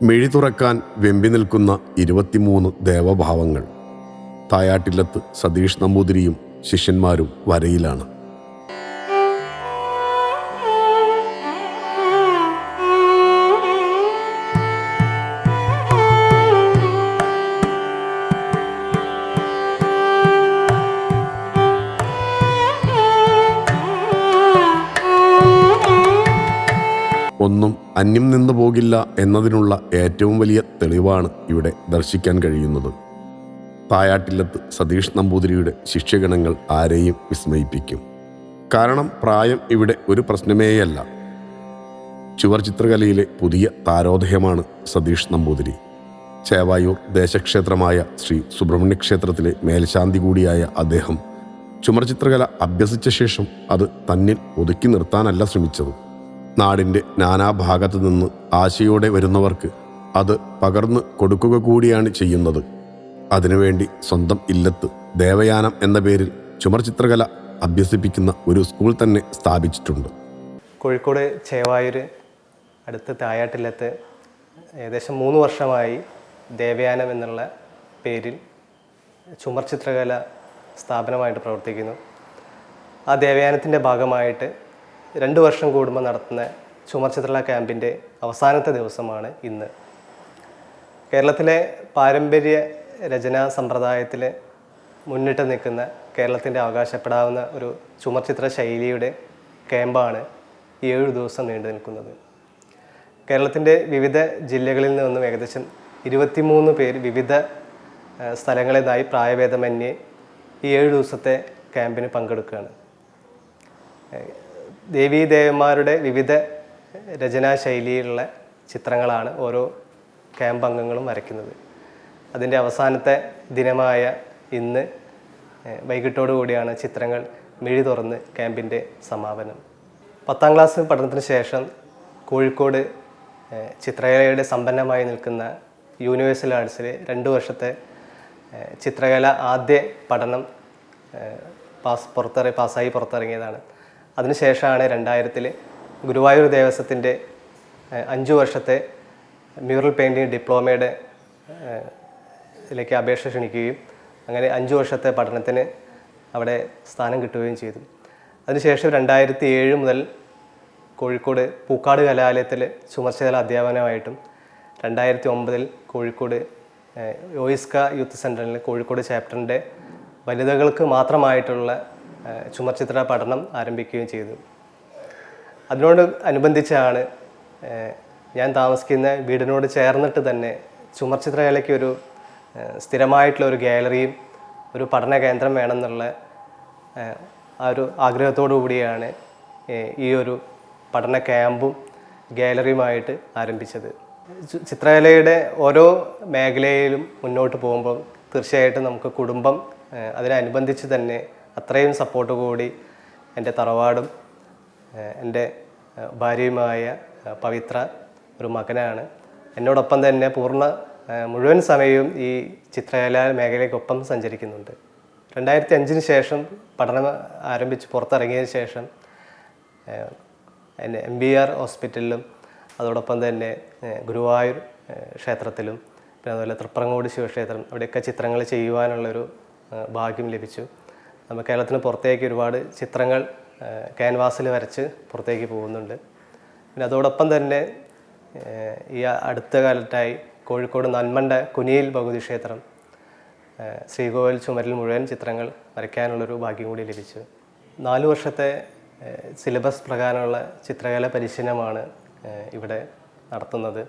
മിഴി തുറക്കാൻ വെമ്പി നിൽക്കുന്ന 23 ദേവഭാവങ്ങൾ. തായാട്ടില്ലത്ത് സതീഷ് നമ്പൂതിരിയും ശിഷ്യന്മാരും വരയിലാണ്. ഒന്നും അന്യം നിന്നു പോകില്ല എന്നതിനുള്ള ഏറ്റവും വലിയ തെളിവാണ് ഇവിടെ ദർശിക്കാൻ കഴിയുന്നത്. തായാട്ടില്ലത്ത് സതീഷ് നമ്പൂതിരിയുടെ ശിഷ്യഗണങ്ങൾ ആരെയും വിസ്മയിപ്പിക്കും. കാരണം പ്രായം ഇവിടെ ഒരു പ്രശ്നമേയല്ല. ചുവർ ചിത്രകലയിലെ പുതിയ താരോദയമാണ് സതീഷ് നമ്പൂതിരി. ചേവായൂർ ദേശക്ഷേത്രമായ ശ്രീ സുബ്രഹ്മണ്യ ക്ഷേത്രത്തിലെ മേൽശാന്തി കൂടിയായ അദ്ദേഹം ചുമർ ചിത്രകല അഭ്യസിച്ച ശേഷം അത് തന്നിൽ ഒതുക്കി നിർത്താനല്ല ശ്രമിച്ചത്. നാടിൻ്റെ നാനാഭാഗത്തു നിന്ന് ആശയോടെ വരുന്നവർക്ക് അത് പകർന്നു കൊടുക്കുക കൂടിയാണ് ചെയ്യുന്നത്. അതിനുവേണ്ടി സ്വന്തം ഇല്ലത്ത് ദേവയാനം എന്ന പേരിൽ ചുമർ ചിത്രകല അഭ്യസിപ്പിക്കുന്ന ഒരു സ്കൂൾ തന്നെ സ്ഥാപിച്ചിട്ടുണ്ട്. കോഴിക്കോട് ചേവായൂർ അടുത്ത് തായാട്ടില്ലത്ത് ഏകദേശം 3 വർഷമായി ദേവയാനം എന്നുള്ള പേരിൽ ചുമർ ചിത്രകല സ്ഥാപനമായിട്ട് പ്രവർത്തിക്കുന്നു. ആ ദേവയാനത്തിൻ്റെ ഭാഗമായിട്ട് 2 വർഷം കൂടുമ്പോൾ നടത്തുന്ന ചുമർ ചിത്രകല ക്യാമ്പിൻ്റെ അവസാനത്തെ ദിവസമാണ് ഇന്ന്. കേരളത്തിലെ പാരമ്പര്യ രചനാ സമ്പ്രദായത്തിൽ മുന്നിട്ട് നിൽക്കുന്ന, കേരളത്തിൻ്റെ അവകാശപ്പെടാവുന്ന ഒരു ചുമർ ചിത്ര ശൈലിയുടെ ക്യാമ്പാണ് 7 ദിവസം നീണ്ടു നിൽക്കുന്നത്. കേരളത്തിൻ്റെ വിവിധ ജില്ലകളിൽ നിന്നും ഏകദേശം 23 പേര് വിവിധ സ്ഥലങ്ങളിൽ നിന്നായി പ്രായഭേദമന്യേ ഈ 7 ദിവസത്തെ ക്യാമ്പിന് പങ്കെടുക്കുകയാണ്. ദേവീദേവന്മാരുടെ വിവിധ രചനാശൈലിയിലുള്ള ചിത്രങ്ങളാണ് ഓരോ ക്യാമ്പ് അംഗങ്ങളും വരയ്ക്കുന്നത്. അതിൻ്റെ അവസാനത്തെ ദിനമായ ഇന്ന് വൈകിട്ടോടു കൂടിയാണ് ചിത്രങ്ങൾ മിഴി തുറന്ന് ക്യാമ്പിൻ്റെ സമാപനം. 10ാം ക്ലാസ് പഠനത്തിന് ശേഷം കോഴിക്കോട് ചിത്രകലയുടെ സമ്പന്നമായി നിൽക്കുന്ന യൂണിവേഴ്സൽ ആർട്സിൽ 2 വർഷത്തെ ചിത്രകല ആദ്യ പഠനം പാസ്സായി പുറത്തിറങ്ങിയതാണ്. അതിനുശേഷമാണ് 2000 ഗുരുവായൂർ ദേവസ്വത്തിൻ്റെ 5 വർഷത്തെ മ്യൂറൽ പെയിൻറ്റിങ് ഡിപ്ലോമയുടെ ലേക്ക് അപേക്ഷ ക്ഷണിക്കുകയും അങ്ങനെ 5 വർഷത്തെ പഠനത്തിന് അവിടെ സ്ഥാനം കിട്ടുകയും ചെയ്തു. അതിനുശേഷം 2007 മുതൽ കോഴിക്കോട് പൂക്കാട് കലാലയത്തിൽ ചുമർചിത്ര അധ്യാപനമായിട്ടും 2009 കോഴിക്കോട് യോയിസ്ക യൂത്ത് സെൻ്ററിൽ കോഴിക്കോട് ചാപ്റ്ററിൻ്റെ വനിതകൾക്ക് മാത്രമായിട്ടുള്ള ചുമർചിത്ര പഠനം ആരംഭിക്കുകയും ചെയ്തു. അതിനോട് അനുബന്ധിച്ചാണ് ഞാൻ താമസിക്കുന്ന വീടിനോട് ചേർന്നിട്ട് തന്നെ ചുമർചിത്രകലയ്ക്ക് ഒരു സ്ഥിരമായിട്ടുള്ള ഒരു ഗാലറിയും ഒരു പഠന കേന്ദ്രം വേണമെന്നുള്ള ആ ഒരു ആഗ്രഹത്തോടു കൂടിയാണ് ഈ ഒരു പഠന ക്യാമ്പും ഗാലറിയുമായിട്ട് ആരംഭിച്ചത്. ചിത്രകലയുടെ ഓരോ മേഖലയിലും മുന്നോട്ട് പോകുമ്പോൾ തീർച്ചയായിട്ടും നമുക്ക് കുടുംബം അതിനനുബന്ധിച്ച് തന്നെ അത്രയും സപ്പോർട്ട് കൂടി എൻ്റെ തറവാടും എൻ്റെ ഭാര്യയുമായ പവിത്ര ഒരു മകനാണ്. എന്നോടൊപ്പം തന്നെ മുഴുവൻ സമയവും ഈ ചിത്രകലാ മേഖലയ്ക്കൊപ്പം സഞ്ചരിക്കുന്നുണ്ട്. 2005 ശേഷം പഠനം ആരംഭിച്ച് പുറത്തിറങ്ങിയതിന് ശേഷം MBR ഹോസ്പിറ്റലിലും അതോടൊപ്പം തന്നെ ഗുരുവായൂർ ക്ഷേത്രത്തിലും പിന്നെ അതുപോലെ തൃപ്രങ്ങോട് ശിവക്ഷേത്രം അവിടെയൊക്കെ ചിത്രങ്ങൾ ചെയ്യുവാനുള്ളൊരു ഭാഗ്യം ലഭിച്ചു. നമ്മൾ കേരളത്തിന് പുറത്തേക്ക് ഒരുപാട് ചിത്രങ്ങൾ ക്യാൻവാസിൽ വരച്ച് പുറത്തേക്ക് പോകുന്നുണ്ട്. പിന്നെ അതോടൊപ്പം തന്നെ ഈ അടുത്ത കാലത്തായി കോഴിക്കോട് നന്മണ്ട കുനിയിൽ ഭഗവതി ക്ഷേത്രം ശ്രീകോവിൽ ചുമരിൽ മുഴുവൻ ചിത്രങ്ങൾ വരയ്ക്കാനുള്ളൊരു ഭാഗ്യം കൂടി ലഭിച്ചു. 4 വർഷത്തെ സിലബസ് പ്രകാരമുള്ള ചിത്രകല പരിശീലനമാണ് ഇവിടെ നടത്തുന്നത്.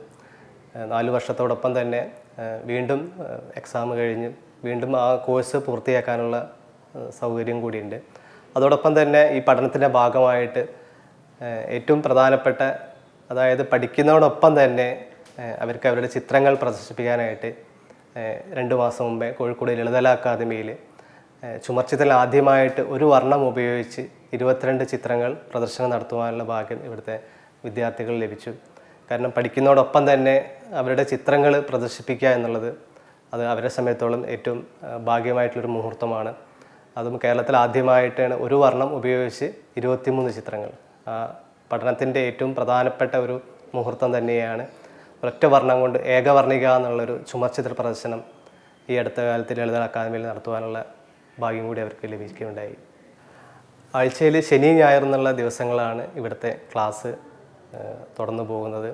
4 വർഷത്തോടൊപ്പം തന്നെ വീണ്ടും എക്സാം കഴിഞ്ഞ് വീണ്ടും ആ കോഴ്സ് പൂർത്തിയാക്കാനുള്ള സൗകര്യം കൂടിയുണ്ട്. അതോടൊപ്പം തന്നെ ഈ പഠനത്തിൻ്റെ ഭാഗമായിട്ട് ഏറ്റവും പ്രധാനപ്പെട്ട, അതായത് പഠിക്കുന്നതോടൊപ്പം തന്നെ അവർക്ക് അവരുടെ ചിത്രങ്ങൾ പ്രദർശിപ്പിക്കാനായിട്ട് 2 മാസം മുമ്പേ കോഴിക്കോട് ലളിതകല അക്കാദമിയിൽ ചുമർചിത്രത്തിൽ ആദ്യമായിട്ട് ഒരു വർണ്ണം ഉപയോഗിച്ച് 22 ചിത്രങ്ങൾ പ്രദർശനം നടത്തുവാനുള്ള ഭാഗ്യം ഇവിടുത്തെ വിദ്യാർത്ഥികൾ ലഭിച്ചു. കാരണം പഠിക്കുന്നതോടൊപ്പം തന്നെ അവരുടെ ചിത്രങ്ങൾ പ്രദർശിപ്പിക്കുക എന്നുള്ളത് അത് അവരെ സമയത്തോളം ഏറ്റവും ഭാഗ്യമായിട്ടുള്ളൊരു മുഹൂർത്തമാണ്. അതും കേരളത്തിൽ ആദ്യമായിട്ടാണ് ഒരു വർണ്ണം ഉപയോഗിച്ച് 23 ചിത്രങ്ങൾ. പഠനത്തിൻ്റെ ഏറ്റവും പ്രധാനപ്പെട്ട ഒരു മുഹൂർത്തം തന്നെയാണ്. ഒരൊറ്റ വർണ്ണം കൊണ്ട് ഏകവർണിക എന്നുള്ളൊരു ചുമർചിത്ര പ്രദർശനം ഈ അടുത്ത കാലത്ത് ലളിത അക്കാദമിയിൽ നടത്തുവാനുള്ള ഭാഗ്യം കൂടി അവർക്ക് ലഭിക്കുകയുണ്ടായി. ആഴ്ചയിൽ ശനി ഞായർ എന്നുള്ള ദിവസങ്ങളാണ് ഇവിടുത്തെ ക്ലാസ് തുടർന്നു പോകുന്നത്.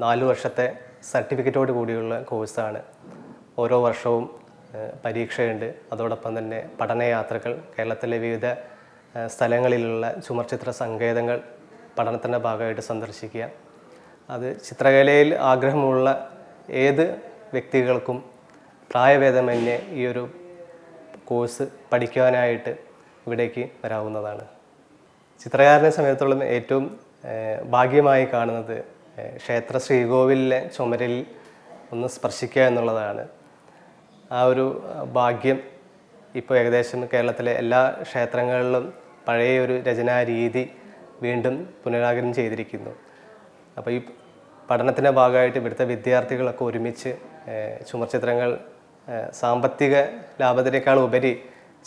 4 വർഷത്തെ സർട്ടിഫിക്കറ്റോട് കൂടിയുള്ള കോഴ്സാണ്. ഓരോ വർഷവും പരീക്ഷയുണ്ട്. അതോടൊപ്പം തന്നെ പഠനയാത്രകൾ, കേരളത്തിലെ വിവിധ സ്ഥലങ്ങളിലുള്ള ചുമർചിത്ര സങ്കേതങ്ങൾ പഠനത്തിൻ്റെ ഭാഗമായിട്ട് സന്ദർശിക്കുക. അത് ചിത്രകലയിൽ ആഗ്രഹമുള്ള ഏത് വ്യക്തികൾക്കും പ്രായഭേദമന്യേ ഈ ഒരു കോഴ്സ് പഠിക്കുവാനായിട്ട് ഇവിടേക്ക് വരാവുന്നതാണ്. ചിത്രകാരനെ സംബന്ധിച്ചിടത്തോളം ഏറ്റവും ഭാഗ്യമായി കാണുന്നത് ക്ഷേത്ര ശ്രീകോവിലിലെ ചുമരിൽ ഒന്ന് സ്പർശിക്കുക എന്നുള്ളതാണ്. ആ ഒരു ഭാഗ്യം ഇപ്പോൾ ഏകദേശം കേരളത്തിലെ എല്ലാ ക്ഷേത്രങ്ങളിലും പഴയ ഒരു രചനാ രീതി വീണ്ടും പുനരാഗമനം ചെയ്തിരിക്കുന്നു. അപ്പോൾ ഈ പഠനത്തിൻ്റെ ഭാഗമായിട്ട് ഇവിടുത്തെ വിദ്യാർത്ഥികളൊക്കെ ഒരുമിച്ച് ചുമർചിത്രങ്ങൾ സാമ്പത്തിക ലാഭത്തിനേക്കാൾ ഉപരി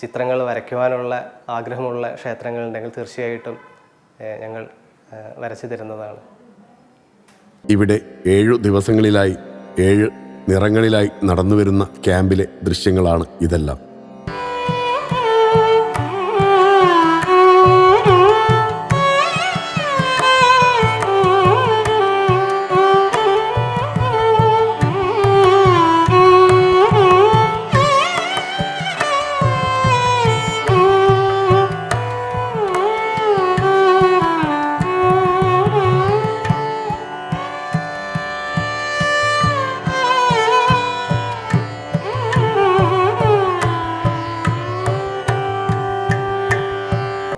ചിത്രങ്ങൾ വരയ്ക്കുവാനുള്ള ആഗ്രഹമുള്ള ക്ഷേത്രങ്ങളുണ്ടെങ്കിൽ തീർച്ചയായിട്ടും ഞങ്ങൾ വരച്ചു തരുന്നതാണ്. ഇവിടെ 7 ദിവസങ്ങളിലായി 7 നിറങ്ങളിലായി നടന്നുവരുന്ന ക്യാമ്പിലെ ദൃശ്യങ്ങളാണ് ഇതെല്ലാം.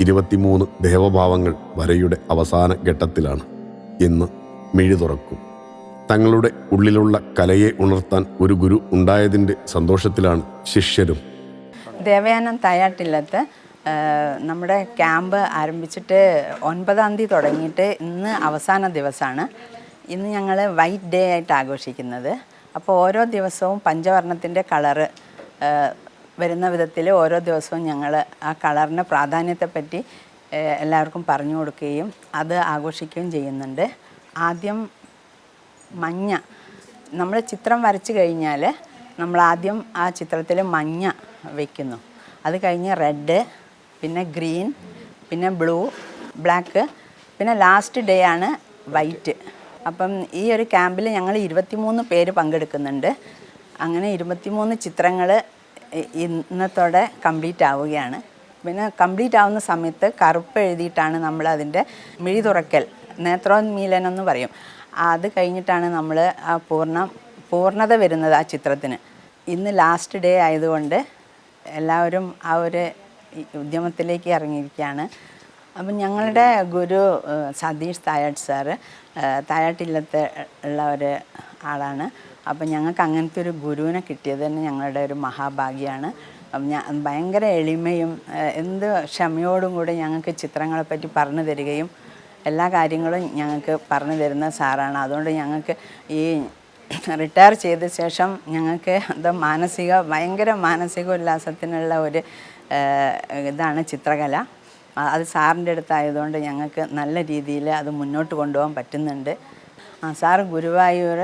ഇരുപത്തിമൂന്ന് ദേവഭാവങ്ങൾ വരയുടെ അവസാന ഘട്ടത്തിലാണ്. ഇന്ന് മിഴി തുറക്കും. തങ്ങളുടെ ഉള്ളിലുള്ള കലയെ ഉണർത്താൻ ഒരു ഗുരു ഉണ്ടായതിൻ്റെ സന്തോഷത്തിലാണ് ശിഷ്യരും. ദേവയാനം തായാട്ടില്ലത്ത് നമ്മുടെ ക്യാമ്പ് ആരംഭിച്ചിട്ട് 9-ാം തീയതി തുടങ്ങിയിട്ട് ഇന്ന് അവസാന ദിവസമാണ്. ഇന്ന് ഞങ്ങൾ വൈറ്റ് ഡേ ആയിട്ട് ആഘോഷിക്കുന്നത്. അപ്പോൾ ഓരോ ദിവസവും പഞ്ചവർണ്ണത്തിൻ്റെ കളറ് വരുന്ന വിധത്തിൽ ഓരോ ദിവസവും ഞങ്ങൾ ആ കളറിൻ്റെ പ്രാധാന്യത്തെപ്പറ്റി എല്ലാവർക്കും പറഞ്ഞു കൊടുക്കുകയും അത് ആഘോഷിക്കുകയും ചെയ്യുന്നുണ്ട്. ആദ്യം മഞ്ഞ, നമ്മൾ ചിത്രം വരച്ച് കഴിഞ്ഞാൽ നമ്മളാദ്യം ആ ചിത്രത്തിൽ മഞ്ഞ വയ്ക്കുന്നു. അത് കഴിഞ്ഞ് റെഡ്, പിന്നെ ഗ്രീൻ, പിന്നെ ബ്ലൂ, ബ്ലാക്ക്, പിന്നെ ലാസ്റ്റ് ഡേ ആണ് വൈറ്റ്. അപ്പം ഈ ഒരു ക്യാമ്പിൽ ഞങ്ങൾ 23 പേര് പങ്കെടുക്കുന്നുണ്ട്. അങ്ങനെ 23 ചിത്രങ്ങൾ ഇന്നത്തോടെ കംപ്ലീറ്റ് ആവുകയാണ്. പിന്നെ കംപ്ലീറ്റ് ആവുന്ന സമയത്ത് കറുപ്പ് എഴുതിയിട്ടാണ് നമ്മൾ അതിൻ്റെ മിഴി തുറക്കൽ, നേത്രോന്മീലനം എന്ന് പറയും. അത് കഴിഞ്ഞിട്ടാണ് നമ്മൾ ആ പൂർണ്ണത വരുന്നത് ആ ചിത്രത്തിന്. ഇന്ന് ലാസ്റ്റ് ഡേ ആയതുകൊണ്ട് എല്ലാവരും ആ ഒരു ഉദ്യമത്തിലേക്ക് ഇറങ്ങിയിരിക്കുകയാണ്. അപ്പം ഞങ്ങളുടെ ഗുരു സതീഷ് തായാട്ട് സാറ് തായാട്ടില്ലത്ത് ഉള്ള ഒരു ആളാണ്. അപ്പം ഞങ്ങൾക്ക് അങ്ങനത്തെ ഒരു ഗുരുവിനെ കിട്ടിയത് തന്നെ ഞങ്ങളുടെ ഒരു മഹാഭാഗ്യമാണ്. ഭയങ്കര എളിമയും എന്ത് ക്ഷമയോടും കൂടി ഞങ്ങൾക്ക് ചിത്രങ്ങളെപ്പറ്റി പറഞ്ഞു തരികയും എല്ലാ കാര്യങ്ങളും ഞങ്ങൾക്ക് പറഞ്ഞു തരുന്ന സാറാണ്. അതുകൊണ്ട് ഞങ്ങൾക്ക് ഈ റിട്ടയർ ചെയ്ത ശേഷം ഞങ്ങൾക്ക് ഭയങ്കര മാനസിക ഉല്ലാസത്തിനുള്ള ഒരു ഇതാണ് ചിത്രകല. അത് സാറിൻ്റെ അടുത്തായതുകൊണ്ട് ഞങ്ങൾക്ക് നല്ല രീതിയിൽ അത് മുന്നോട്ട് കൊണ്ടുപോകാൻ പറ്റുന്നുണ്ട്. സാറ് ഗുരുവായൂർ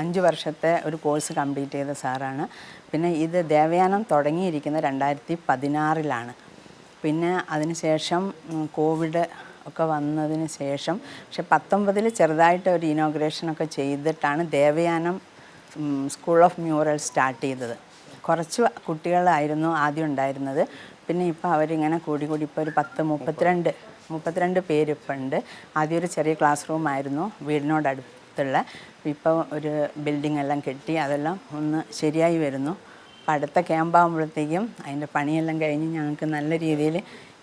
5 വർഷത്തെ ഒരു കോഴ്സ് കംപ്ലീറ്റ് ചെയ്ത സാറാണ്. പിന്നെ ഇത് ദേവയാനം തുടങ്ങിയിരിക്കുന്നത് 2016-ലാണ്. പിന്നെ അതിനുശേഷം കോവിഡ് ഒക്കെ വന്നതിന് ശേഷം, പക്ഷെ 19-ൽ ചെറുതായിട്ട് ഒരു ഇനോഗ്രേഷനൊക്കെ ചെയ്തിട്ടാണ് ദേവയാനം സ്കൂൾ ഓഫ് മ്യൂറൽ സ്റ്റാർട്ട് ചെയ്തത്. കുറച്ച് കുട്ടികളായിരുന്നു ആദ്യം ഉണ്ടായിരുന്നത്. പിന്നെ ഇപ്പോൾ അവരിങ്ങനെ കൂടി ഇപ്പോൾ ഒരു 32 പേര് ഇപ്പം ഉണ്ട്. ആദ്യം ഒരു ചെറിയ ക്ലാസ് റൂമായിരുന്നു വീടിനോടടുത്തുള്ള. ഇപ്പോൾ ഒരു ബിൽഡിംഗ് എല്ലാം കെട്ടി അതെല്ലാം ഒന്ന് ശരിയായി വരുന്നു. അപ്പം അടുത്ത ക്യാമ്പാകുമ്പോഴത്തേക്കും അതിൻ്റെ പണിയെല്ലാം കഴിഞ്ഞ് ഞങ്ങൾക്ക് നല്ല രീതിയിൽ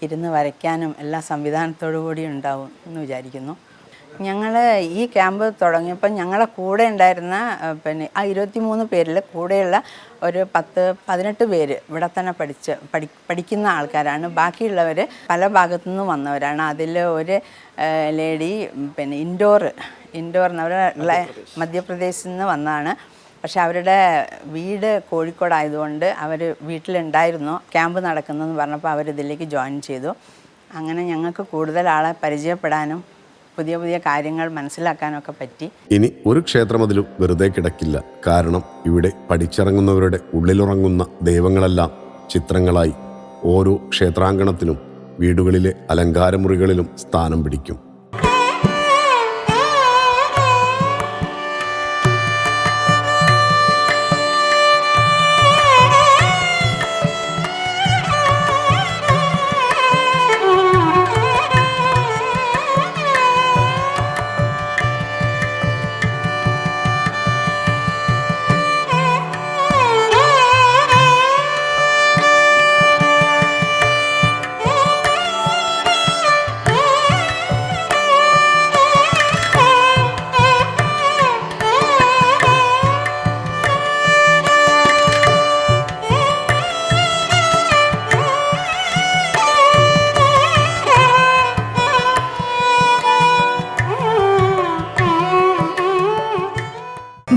ഇരുന്ന് വരയ്ക്കാനും എല്ലാ സംവിധാനത്തോടു കൂടി ഉണ്ടാവും എന്ന് വിചാരിക്കുന്നു. ഞങ്ങൾ ഈ ക്യാമ്പ് തുടങ്ങിയപ്പോൾ ഞങ്ങളുടെ കൂടെ ഉണ്ടായിരുന്ന പിന്നെ ആ 23 പേരിൽ കൂടെയുള്ള ഒരു 10-18 പേര് ഇവിടെ തന്നെ പഠിക്കുന്ന ആൾക്കാരാണ്. ബാക്കിയുള്ളവർ പല ഭാഗത്തു നിന്നും വന്നവരാണ്. അതിൽ ഒരു ലേഡി പിന്നെ ഇൻഡോർ എന്നവരുള്ള മധ്യപ്രദേശിൽ നിന്ന് വന്നതാണ്. പക്ഷെ അവരുടെ വീട് കോഴിക്കോടായതുകൊണ്ട് അവർ വീട്ടിലുണ്ടായിരുന്നു. ക്യാമ്പ് നടക്കുന്നതെന്ന് പറഞ്ഞപ്പോൾ അവരിതിലേക്ക് ജോയിൻ ചെയ്തു. അങ്ങനെ ഞങ്ങൾക്ക് കൂടുതൽ ആളെ പരിചയപ്പെടാനും പുതിയ പുതിയ കാര്യങ്ങൾ മനസ്സിലാക്കാനൊക്കെ പറ്റി. ഇനി ഒരു ക്ഷേത്രമതിലും വെറുതെ കിടക്കില്ല. കാരണം ഇവിടെ പഠിച്ചിറങ്ങുന്നവരുടെ ഉള്ളിലുറങ്ങുന്ന ദൈവങ്ങളെല്ലാം ചിത്രങ്ങളായി ഓരോ ക്ഷേത്രാങ്കണത്തിലും വീടുകളിലെ അലങ്കാരമുറികളിലും സ്ഥാനം പിടിക്കും.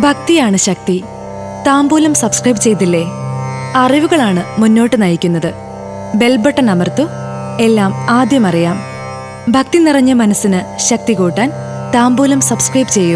ഭക്തിയാണ് ശക്തി. താമ്പൂലം സബ്സ്ക്രൈബ് ചെയ്തില്ലേ? അറിവുകളാണ് മുന്നോട്ട് നയിക്കുന്നത്. ബെൽ ബട്ടൺ അമർത്തു. എല്ലാം ആദ്യം അറിയാം. ഭക്തി നിറഞ്ഞ മനസ്സിന് ശക്തി കൂട്ടാൻ താമ്പൂലം സബ്സ്ക്രൈബ് ചെയ്യൂ.